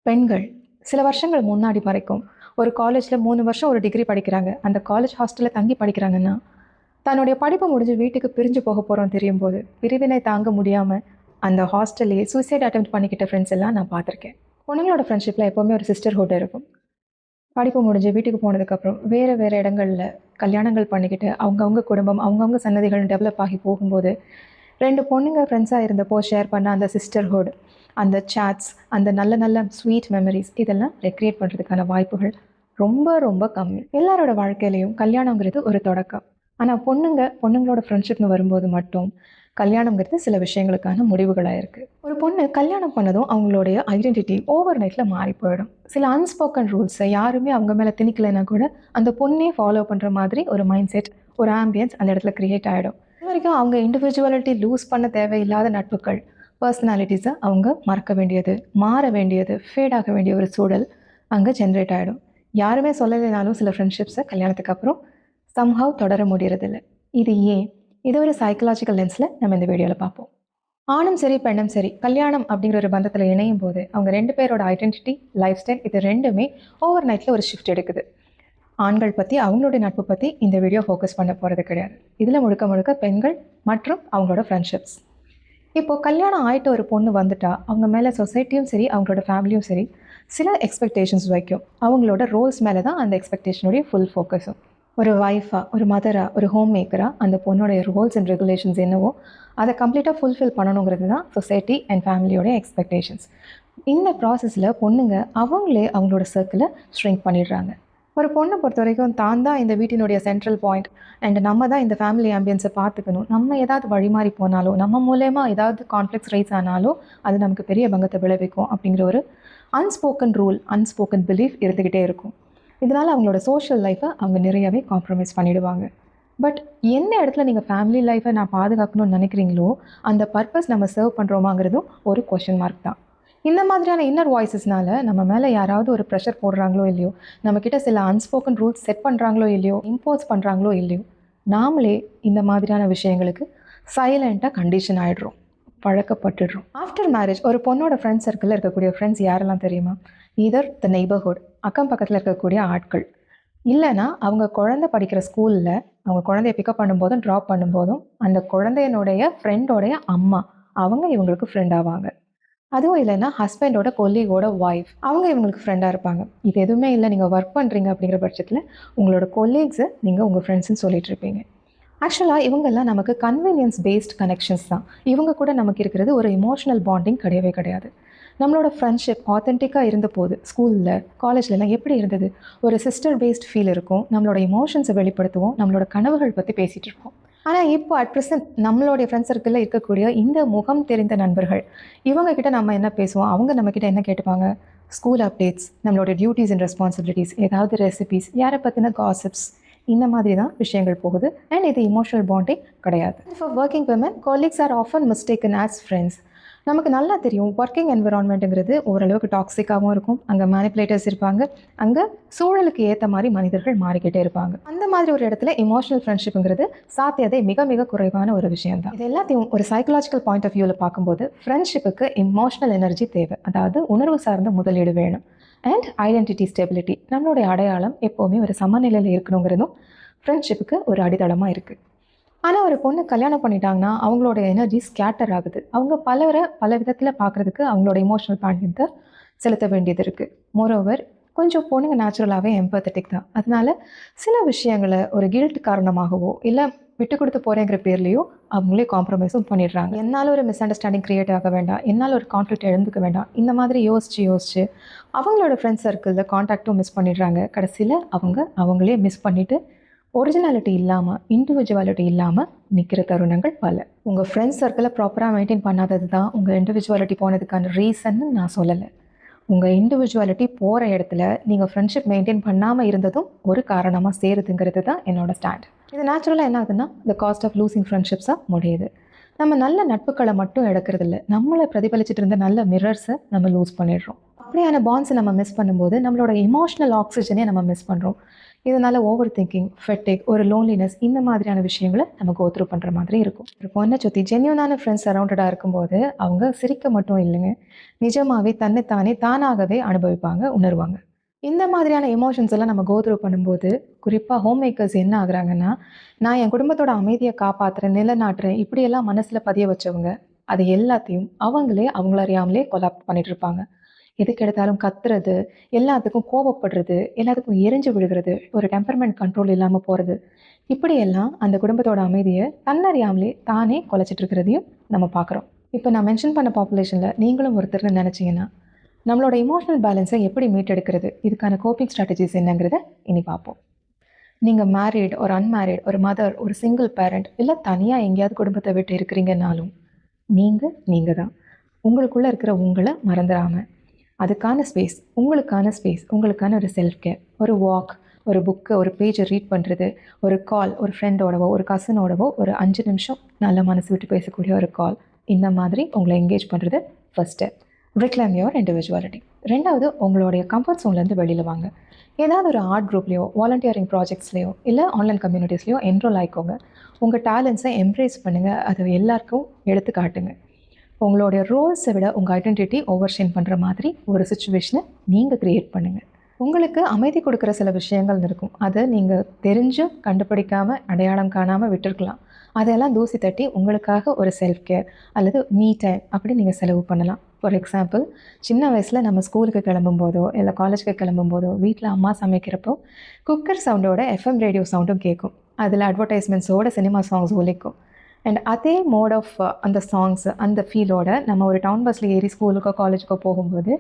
பெண்கள் சில வருஷங்கள் முன்னாடி வரைக்கும் ஒரு காலேஜில் 3 வருஷம் ஒரு டிகிரி படிக்கிறாங்க. அந்த காலேஜ் ஹாஸ்டலில் தங்கி படிக்கிறாங்கன்னா, தன்னுடைய படிப்பு முடிஞ்சு வீட்டுக்கு பிரிஞ்சு போக போகிறோம் தெரியும் போது பிரிவினை தாங்க முடியாமல் அந்த ஹாஸ்டல்லையே சூசைட் அட்டெம்ப்ட் பண்ணிக்கிட்ட ஃப்ரெண்ட்ஸ் எல்லாம் நான் பார்த்துருக்கேன். பொண்ணுங்களோட ஃப்ரெண்ட்ஷிப்பில் எப்போவுமே ஒரு சிஸ்டர்ஹுட் இருக்கும். படிப்பு முடிஞ்சு வீட்டுக்கு போனதுக்கப்புறம் வேறு வேறு இடங்களில் கல்யாணங்கள் பண்ணிக்கிட்டு அவங்கவுங்க குடும்பம் அவங்கவுங்க சன்னதிகள் டெவலப் ஆகி போகும்போது 2 பொண்ணுங்க ஃப்ரெண்ட்ஸாக இருந்தப்போ ஷேர் பண்ண அந்த சிஸ்டர்ஹுட், அந்த சாட்ஸ், அந்த நல்ல நல்ல ஸ்வீட் மெமரிஸ் இதெல்லாம் ரெக்ரியேட் பண்ணுறதுக்கான வாய்ப்புகள் ரொம்ப ரொம்ப கம்மி. எல்லாரோட வாழ்க்கையிலையும் கல்யாணங்கிறது ஒரு தொடக்கம். ஆனால் பொண்ணுங்களோட ஃப்ரெண்ட்ஷிப்னு வரும்போது மட்டும் கல்யாணங்கிறது சில விஷயங்களுக்கான முடிவுகளாக இருக்குது. ஒரு பொண்ணு கல்யாணம் பண்ணதும் அவங்களுடைய ஐடென்டிட்டி ஓவர் நைட்டில் மாறி போயிடும். சில அன்ஸ்போக்கன் ரூல்ஸை யாருமே அவங்க மேலே திணிக்கலைன்னா கூட அந்த பொண்ணே ஃபாலோ பண்ணுற மாதிரி ஒரு மைண்ட் செட், ஒரு ஆம்பியன்ஸ் அந்த இடத்துல க்ரியேட் ஆகிடும். இது வரைக்கும் அவங்க இண்டிவிஜுவாலிட்டி லூஸ் பண்ண தேவையில்லாத நட்புகள், பர்சனாலிட்டிஸை அவங்க மறக்க வேண்டியது, மாற வேண்டியது, ஃபேட் ஆக வேண்டிய ஒரு சூழல் அங்கே ஜென்ரேட் ஆகிடும். யாருமே சொல்லலைனாலும் சில ஃப்ரெண்ட்ஷிப்ஸை கல்யாணத்துக்கு அப்புறம் சம்ஹவ் தொடர முடியறதில்லை. இது ஏன்? இது ஒரு சைக்கலாஜிக்கல் லென்ஸில் நம்ம இந்த வீடியோவில் பார்ப்போம். ஆணும் சரி பெண்ணும் சரி கல்யாணம் அப்படிங்கிற ஒரு பந்தத்தில் இணையும் போது அவங்க 2 பேரோட ஐடென்டிட்டி, லைஃப் ஸ்டைல் இது ரெண்டுமே ஓவர் நைட்டில் ஒரு ஷிஃப்ட் எடுக்குது. ஆண்கள் பற்றி அவங்களுடைய நட்பு பற்றி இந்த வீடியோ ஃபோக்கஸ் பண்ண போகிறது கிடையாது. இதில் முழுக்க முழுக்க பெண்கள் மற்றும் அவங்களோட ஃப்ரெண்ட்ஷிப்ஸ். இப்போது கல்யாணம் ஆகிட்ட ஒரு பொண்ணு வந்துட்டா அவங்க மேலே சொசைட்டியும் சரி அவங்களோட ஃபேமிலியும் சரி சில எக்ஸ்பெக்டேஷன்ஸ் வைக்கும். அவங்களோட ரோல்ஸ் மேலே தான் அந்த எக்ஸ்பெக்டேஷனுடைய ஃபுல் ஃபோக்கஸும். ஒரு ஒய்ஃபாக, ஒரு மதராக, ஒரு ஹோம் மேக்கராக அந்த பொண்ணுடைய ரூல்ஸ் அண்ட் ரெகுலேஷன்ஸ் என்னவோ அதை கம்ப்ளீட்டாக ஃபுல்ஃபில் பண்ணணுங்கிறது தான் சொசைட்டி அண்ட் ஃபேமிலியோடைய எக்ஸ்பெக்டேஷன்ஸ். இந்த ப்ராசஸில் பொண்ணுங்க அவங்களே அவங்களோட சர்க்கிளை ஸ்ட்ரிங்க் பண்ணிடுறாங்க. ஒரு பொண்ணை பொறுத்த வரைக்கும் தான் தான் இந்த வீட்டினுடைய சென்ட்ரல் பாயிண்ட் அண்ட் நம்ம தான் இந்த ஃபேமிலி ஆம்பியன்ஸை பார்த்துக்கணும். நம்ம ஏதாவது வழிமாறி போனாலோ நம்ம மூலயமா ஏதாவது கான்ஃப்ளிக்ஸ் ரைஸ் ஆனாலோ அது நமக்கு பெரிய பங்கத்தை விளைவிக்கும் அப்படிங்கிற ஒரு அன்ஸ்போக்கன் ரூல், அன்ஸ்போக்கன் பிலீஃப் இருந்துக்கிட்டே இருக்கும். இதனால் அவங்களோட சோஷியல் லைஃப்பை அவங்க நிறையவே காம்ப்ரமைஸ் பண்ணிவிடுவாங்க. பட் எந்த இடத்துல நீங்கள் ஃபேமிலி லைஃப்பை நான் பாதுகாக்கணும்னு நினைக்கிறீங்களோ அந்த பர்பஸ் நம்ம சர்வ் பண்ணுறோமாங்கிறதும் ஒரு கொஷின் மார்க் தான். இந்த மாதிரியான இன்னர் வாய்ஸஸ்னால நம்ம மேலே யாராவது ஒரு ப்ரெஷர் போடுறாங்களோ இல்லையோ, நம்மக்கிட்ட சில அன்ஸ்போக்கன் ரூல்ஸ் செட் பண்ணுறாங்களோ இல்லையோ, இம்போஸ் பண்ணுறாங்களோ இல்லையோ, நாமளே இந்த மாதிரியான விஷயங்களுக்கு சைலண்ட்டாக கண்டிஷன் ஆகிடுறோம், பழக்கப்பட்டுடுறோம். ஆஃப்டர் மேரேஜ் ஒரு பொண்ணோட ஃப்ரெண்ட்ஸ் சர்க்கிளில் இருக்கக்கூடிய ஃப்ரெண்ட்ஸ் யாரெல்லாம் தெரியுமா? ஈதர் த நெய்பர்ஹுட், அக்கம் பக்கத்தில் இருக்கக்கூடிய ஆட்கள், இல்லைனா அவங்க குழந்தை படிக்கிற ஸ்கூலில் அவங்க குழந்தைய பிக்கப் பண்ணும்போதும் ட்ராப் பண்ணும்போதும் அந்த குழந்தையனுடைய ஃப்ரெண்டோடைய அம்மா, அவங்க இவங்களுக்கு ஃப்ரெண்ட் ஆவாங்க. அதுவும் இல்லைன்னா ஹஸ்பண்டோட கொல்லீகோட ஒய்ஃப், அவங்க இவங்களுக்கு ஃப்ரெண்டாக இருப்பாங்க. இது எதுவுமே இல்லை, நீங்கள் ஒர்க் பண்ணுறீங்க அப்படிங்கிற பட்சத்தில் உங்களோட கொலீக்ஸை நீங்கள் உங்கள் ஃப்ரெண்ட்ஸ்ன்னு சொல்லிட்டு இருப்பீங்க. ஆக்சுவலாக இவங்கெல்லாம் நமக்கு கன்வீனியன்ஸ் பேஸ்ட் கனெக்ஷன்ஸ் தான். இவங்க கூட நமக்கு இருக்கிறது ஒரு இமோஷனல் பாண்டிங் கிடையவே கிடையாது. நம்மளோட ஃப்ரெண்ட்ஷிப் ஆத்தென்டிக்காக இருந்த போது ஸ்கூலில் காலேஜ்லலாம் எப்படி இருந்தது? ஒரு சிஸ்டர் பேஸ்ட் ஃபீல் இருக்கும். நம்மளோட இமோஷன்ஸை வெளிப்படுத்துவோம், நம்மளோட கனவுகள் பற்றி பேசிகிட்டு இருப்போம். ஆனால் இப்போ அட் ப்ரெசென்ட் நம்மளுடைய ஃப்ரெண்ட்ஸ் சர்க்கிளில் இருக்கக்கூடிய இந்த முகம் தெரிந்த நண்பர்கள், இவங்கக்கிட்ட நம்ம என்ன பேசுவோம், அவங்க நம்மக்கிட்ட என்ன கேட்டுப்பாங்க? ஸ்கூல் அப்டேட்ஸ், நம்மளோட டியூட்டிஸ் அண்ட் ரெஸ்பான்சிபிலிட்டிஸ், ஏதாவது ரெசிபீஸ், யாரை பற்றின காசிப்ஸ், இந்த மாதிரி தான் விஷயங்கள் போகுது. அண்ட் இது இமோஷனல் பாண்டிங் கிடையாது. For working women, colleagues are often mistaken as friends. நமக்கு நல்லா தெரியும் ஒர்க்கிங் என்விரான்மெண்ட்டுங்கிறது ஓரளவுக்கு டாக்ஸிக்காகவும் இருக்கும். அங்கே மேனிப்புலேட்டர்ஸ் இருப்பாங்க, அங்கே சூழலுக்கு ஏற்ற மாதிரி மனிதர்கள் மாறிக்கிட்டே இருப்பாங்க. அந்த மாதிரி ஒரு இடத்துல இமோஷனல் ஃப்ரெண்ட்ஷிப்புங்கிறது சாத்தியதை மிக மிக குறைவான ஒரு விஷயம் தான். இது எல்லாத்தையும் ஒரு சைக்கலாஜிக்கல் பாயிண்ட் ஆஃப் வியூவில் பார்க்கும்போது ஃப்ரெண்ட்ஷிப்புக்கு இமோஷனல் எனர்ஜி தேவை, அதாவது உணர்வு சார்ந்த முதலீடு வேணும். அண்ட் ஐடென்டிட்டி ஸ்டெபிலிட்டி, நம்மளுடைய அடையாளம் எப்போவுமே ஒரு சமநிலையில் இருக்கணுங்கிறதும் ஃப்ரெண்ட்ஷிப்புக்கு ஒரு அடித்தளமாக இருக்குது. ஆனால் ஒரு பொண்ணு கல்யாணம் பண்ணிட்டாங்கன்னா அவங்களோட எனர்ஜி ஸ்கேட்டர் ஆகுது. அவங்க பல விதத்தில் பார்க்குறதுக்கு அவங்களோட இமோஷனல் பேண்டத்தை செலுத்த வேண்டியது இருக்குது. மோரோவர் கொஞ்சம் பொண்ணுங்க நேச்சுரலாகவே எம்பத்தட்டிக் தான். அதனால சில விஷயங்களை ஒரு கில்ட் காரணமாகவோ இல்லை விட்டு கொடுத்து போகிறேங்கிற பேர்லேயோ அவங்களே காம்ப்ரமைஸும் பண்ணிடுறாங்க. என்னால் ஒரு மிஸ் அண்டர்ஸ்டாண்டிங் க்ரியேட் ஆக வேண்டாம், என்னால் ஒரு கான்ஃப்ளிக்ட் எழுந்துக்க வேண்டாம், இந்த மாதிரி யோசித்து அவங்களோட ஃப்ரெண்ட்ஸ் சர்க்கிளில் கான்டாக்டும் மிஸ் பண்ணிடுறாங்க. கடைசியில் அவங்களே மிஸ் பண்ணிவிட்டு ஒரிஜினாலிட்டி இல்லாமல், இண்டிவிஜுவாலிட்டி இல்லாமல் நிற்கிற தருணங்கள் பல. உங்கள் ஃப்ரெண்ட்ஸ் சர்க்கிளை ப்ராப்பராக மெயின்டைன் பண்ணாதது தான் உங்கள் இண்டிவிஜுவாலிட்டி போனதுக்கான ரீசன்னு நான் சொல்லலை. உங்கள் இண்டிவிஜுவாலிட்டி போகிற இடத்துல நீங்கள் ஃப்ரெண்ட்ஷிப் மெயின்டைன் பண்ணாமல் இருந்ததும் ஒரு காரணமாக சேருதுங்கிறது தான் என்னோடய ஸ்டாண்ட். இது நேச்சுரலாக என்ன ஆகுதுன்னா த காஸ்ட் ஆஃப் லூசிங் ஃப்ரெண்ட்ஷிப்ஸாக முடியுது. நம்ம நல்ல நட்புகளை மட்டும் எடுக்கிறதில்ல, நம்மளை பிரதிபலிச்சுட்டு இருந்த நல்ல மிரர்ஸை நம்ம லூஸ் பண்ணிடுறோம். அப்படியான பாண்ட்ஸை நம்ம மிஸ் பண்ணும்போது நம்மளோட எமோஷனல் ஆக்சிஜனே நம்ம மிஸ் பண்ணுறோம். இதனால் ஓவர் திங்கிங், ஃபெட்டிக், ஒரு லோன்லினஸ், இந்த மாதிரியான விஷயங்களை நம்ம கோத்ரூ பண்ணுற மாதிரி இருக்கும். ஒரு பொண்ணை சுற்றி ஜென்யூனான ஃப்ரெண்ட்ஸ் சரௌண்டடாக இருக்கும்போது அவங்க சிரிக்க மட்டும் இல்லைங்க, நிஜமாகவே தன்னைத்தானே தானாகவே அனுபவிப்பாங்க, உணர்வாங்க. இந்த மாதிரியான எமோஷன்ஸ் எல்லாம் நம்ம கோத்ரூ பண்ணும்போது குறிப்பாக ஹோம் மேக்கர்ஸ் என்ன ஆகுறாங்கன்னா, நான் என் குடும்பத்தோட அமைதியை காப்பாற்றுறேன், நிலைநாட்டுறேன், இப்படியெல்லாம் மனசில் பதிய வச்சவங்க அது எல்லாத்தையும் அவங்களே அவங்கள அறியாமலே கொலாப்ட் பண்ணிட்டு இருப்பாங்க. எதுக்கு எடுத்தாலும் கத்துறது, எல்லாத்துக்கும் கோபப்படுறது, எல்லாத்துக்கும் எரிஞ்சு விழுகிறது, ஒரு டெம்பர்மெண்ட் கண்ட்ரோல் இல்லாமல் போகிறது, இப்படியெல்லாம் அந்த குடும்பத்தோட அமைதியை தன்னறியாமலே தானே குலைச்சிட்டு இருக்கிறதையும் நம்ம பார்க்குறோம். இப்போ நான் மென்ஷன் பண்ண பாப்புலேஷனில் நீங்களும் ஒருத்தர்னு நினச்சிங்கன்னா நம்மளோட இமோஷனல் பேலன்ஸை எப்படி மீட்டெடுக்கிறது, இதுக்கான கோப்பிங் ஸ்ட்ராட்டஜிஸ் என்னங்கிறத இனி பார்ப்போம். நீங்கள் மேரிட், ஒரு அன்மேரிட், ஒரு மதர், ஒரு சிங்கிள் பேரண்ட், இல்லை தனியாக எங்கேயாவது குடும்பத்தை விட்டு இருக்கிறீங்கன்னாலும் நீங்கள் தான். உங்களுக்குள்ளே இருக்கிற உங்களை மறந்துடாமல் அதுக்கான ஸ்பேஸ், உங்களுக்கான ஒரு செல்ஃப் கேர், ஒரு வாக், ஒரு புக்கு, ஒரு பேஜை ரீட் பண்ணுறது, ஒரு கால், ஒரு ஃப்ரெண்டோடவோ ஒரு கசினோடவோ ஒரு 5 நிமிஷம் நல்ல மனசு விட்டு பேசக்கூடிய ஒரு கால், இந்த மாதிரி உங்களை என்கேஜ் பண்ணுறது first step. Reclaim your individuality. ரெண்டாவது, உங்களுடைய கம்ஃபர்ட் ஜோன்லேருந்து வெளியில் வாங்க. ஏதாவது ஒரு ஆர்ட் குரூப்லேயோ, வாலண்டியரிங் ப்ராஜெக்ட்ஸ்லையோ, இல்லை ஆன்லைன் கம்யூனிட்டிஸ்லையோ என்ரோல் ஆகிக்கோங்க. உங்கள் டேலண்ட்ஸை எம்ப்ரேஸ் பண்ணுங்கள், அதை எல்லாருக்கும் எடுத்து காட்டுங்க. உங்களுடைய ரோல்ஸை விட உங்கள் ஐடென்டிட்டி ஓவர்ஷைன் பண்ணுற மாதிரி ஒரு சுச்சுவேஷனை நீங்கள் க்ரியேட் பண்ணுங்கள். உங்களுக்கு அமைதி கொடுக்குற சில விஷயங்கள் இருக்கும், அதை நீங்கள் தெரிஞ்சும் கண்டுபிடிக்காமல் அடையாளம் காணாமல் விட்டுருக்கலாம். அதெல்லாம் தூசி தட்டி உங்களுக்காக ஒரு செல்ஃப் கேர் அல்லது மீ டைம் அப்படி நீங்கள் செலவு பண்ணலாம். ஃபார் எக்ஸாம்பிள், சின்ன வயசில் நம்ம ஸ்கூலுக்கு கிளம்பும் போதோ இல்லை காலேஜுக்கு கிளம்பும் போதோ வீட்டில் அம்மா சமைக்கிறப்போ குக்கர் சவுண்டோட எஃப்எம் ரேடியோ சவுண்டும் கேட்கும். அதில் அட்வர்டைஸ்மெண்ட்ஸோட சினிமா சாங்ஸ் ஒலிக்கும். அண்ட் அதே மோட் ஆஃப் அந்த சாங்ஸ், அந்த ஃபீலோட நம்ம ஒரு டவுன் பஸ்ஸில் ஏறி ஸ்கூலுக்கோ காலேஜுக்கோ போகும்போது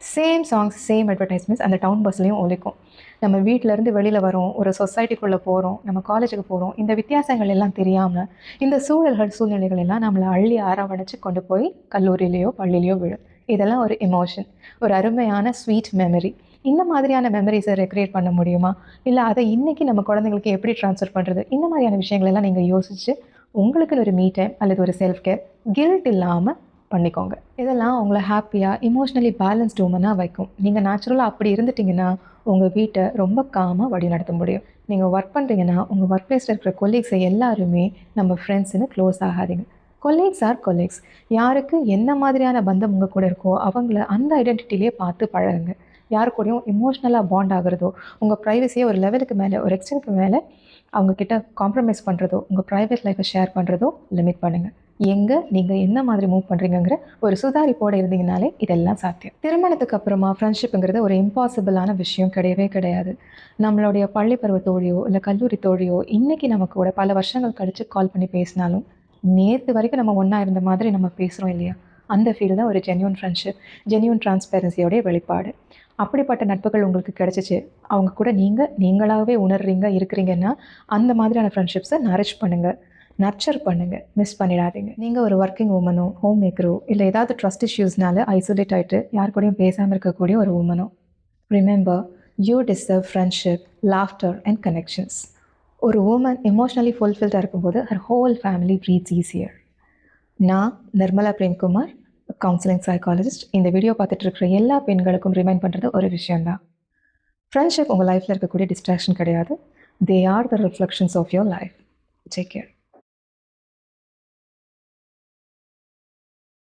சேம் சாங்ஸ், சேம் அட்வர்டைஸ்மெண்ட்ஸ் அந்த டவுன் பஸ்லேயும் ஒலிக்கும். நம்ம வீட்டிலேருந்து வெளியில் வரோம், ஒரு சொசைட்டிக்குள்ளே போகிறோம், நம்ம காலேஜுக்கு போகிறோம், இந்த வித்தியாசங்கள் எல்லாம் தெரியாமல் இந்த சூழ்நிலைகள் எல்லாம் நம்மளை அள்ளி அரவணைச்சு கொண்டு போய் கல்லூரியிலையோ பள்ளியிலையோ விடும். இதெல்லாம் ஒரு எமோஷன், ஒரு அருமையான ஸ்வீட் மெமரி. இந்த மாதிரியான மெமரிஸை ரெக்ரியேட் பண்ண முடியுமா, இல்லை அதை இன்றைக்கி நம்ம குழந்தைங்களுக்கு எப்படி ட்ரான்ஸ்ஃபர் பண்ணுறது, இந்த மாதிரியான விஷயங்களெல்லாம் நீங்கள் யோசித்து உங்களுக்குன்னு ஒரு மீ டைம் அல்லது ஒரு செல்ஃப் கேர் கில்ட் இல்லாமல் பண்ணிக்கோங்க. இதெல்லாம் உங்களை ஹாப்பியாக, எமோஷ்னலி பேலன்ஸ்டு உமனாக வைக்கும். நீங்கள் நேச்சுரலாக அப்படி இருந்துட்டிங்கன்னா உங்கள் வீட்டை ரொம்ப காமாக வழி நடத்த முடியும். நீங்கள் ஒர்க் பண்ணுறீங்கன்னா உங்கள் ஒர்க் பிளேஸில் இருக்கிற கொலீக்ஸை எல்லாருமே நம்ம ஃப்ரெண்ட்ஸ்னு க்ளோஸ் ஆகாதீங்க. Colleagues are colleagues. யாருக்கு என்ன மாதிரியான பந்தம் உங்கள் கூட இருக்கோ அவங்கள அந்த ஐடென்டிட்டிலே பார்த்து பழகுங்க. யாரு கூடயும் எமோஷ்னலாக பாண்ட் ஆகிறதோ, உங்கள் ப்ரைவசியை ஒரு லெவலுக்கு மேலே, ஒரு எக்ஸ்டென்ட்க்கு மேலே அவங்கக்கிட்ட காம்ப்ரமைஸ் பண்ணுறதோ, உங்கள் ப்ரைவேட் லைஃப்பை ஷேர் பண்ணுறதோ லிமிட் பண்ணுங்கள். நீங்கள் என்ன மாதிரி மூவ் பண்ணுறீங்கிற ஒரு சுதாரிப்போடு இருந்தீங்கனாலே இதெல்லாம் சாத்தியம். திருமணத்துக்கு அப்புறமா ஃப்ரெண்ட்ஷிப்புங்கிறது ஒரு இம்பாசிபிளான விஷயம் கிடையவே கிடையாது. நம்மளுடைய பள்ளி பருவ தோழியோ இல்லை கல்லூரி தோழியோ இன்றைக்கி நமக்கு கூட பல வருஷங்கள் கழித்து கால் பண்ணி பேசினாலும் நேற்று வரைக்கும் நம்ம ஒன்றா இருந்த மாதிரி நம்ம பேசுகிறோம் இல்லையா, அந்த ஃபீல் தான் ஒரு ஜென்யூன் ஃப்ரெண்ட்ஷிப், ஜென்யூன் டிரான்ஸ்பெரன்சியோடைய வெளிப்பாடு. அப்படிப்பட்ட நட்புகள் உங்களுக்கு கிடச்சிச்சு, அவங்க கூட நீங்களாகவே இருக்கிறீங்கன்னா அந்த மாதிரியான ஃப்ரெண்ட்ஷிப்ஸை நரிஷ் பண்ணுங்கள், நர்ச்சர் பண்ணுங்கள், மிஸ் பண்ணிடாதீங்க. நீங்கள் ஒரு ஒர்க்கிங் உமனோ, ஹோம் மேக்கரோ, இல்லை ஏதாவது ட்ரஸ்ட் இஷ்யூஸ்னால ஐசோலேட் ஆகிட்டு யார் கூடயும் பேசாமல் இருக்கக்கூடிய ஒரு உமனோ, remember, you deserve friendship, laughter and connections. ஒரு உமன் எமோஷ்னலி ஃபுல்ஃபில்டாக இருக்கும்போது her whole family breathes easier. நான் நிர்மலா பிரேம்குமார், கவுன்சிலிங் சைக்காலஜிஸ்ட். இந்த வீடியோ பார்த்துட்டு இருக்கிற எல்லா பெண்களுக்கும் ரிமைண்ட் பண்ணுறது ஒரு விஷயந்தான். ஃப்ரெண்ட்ஷிப் உங்கள் லைஃப்பில் இருக்கக்கூடிய டிஸ்ட்ராக்ஷன் கிடையாது. They are the reflections of your life. Take care.